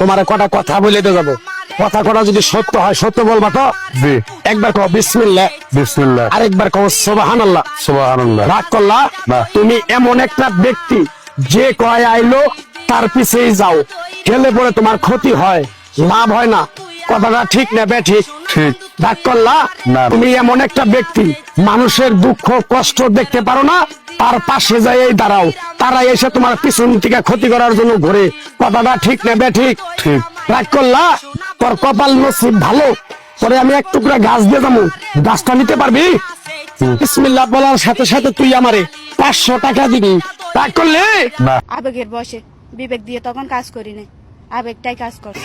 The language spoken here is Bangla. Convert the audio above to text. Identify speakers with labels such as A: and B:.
A: তোমার কটা কথা বলে দিয়ে যাবো, কথা কটা যদি সত্য হয় সত্য বলবা তো?
B: জি।
A: একবার কও বিসমিল্লাহ,
B: বিসমিল্লাহ।
A: আরেকবার কও সুবহানাল্লাহ।
B: সুবহানাল্লাহ।
A: রাগ করলা?
B: না।
A: তুমি এমন একটা ব্যক্তি যে কয় আইলো তার পিছেই যাও, গেলে পরে তোমার ক্ষতি হয়, লাভ হয় না। কথাটা ঠিক না বে ঠিক?
B: ঠিক।
A: রাগ করলা?
B: না।
A: তুমি এমন একটা ব্যক্তি মানুষের দুঃখ কষ্ট দেখতে পারো না, তার পাশে যাই দাঁড়াও, তারা এসে তোমার পিছন থেকে ক্ষতি করার জন্য ঘুরে। কথাটা ঠিক না বে ঠিক?
B: ঠিক।
A: রাগ করলা? তোর কপাল নসিব ভালো, পরে আমি এক টুকরা গাছ দিয়ে যাবো, গাছটা নিতে পারবি? বিসমিল্লাহ বলার সাথে সাথে তুই আমারে 500 টাকা দিবি। রাগ করলে?
B: না।
C: আবেগের বসে বিবেক দিয়ে তখন কাজ করি না, আবেগটাই কাজ করে।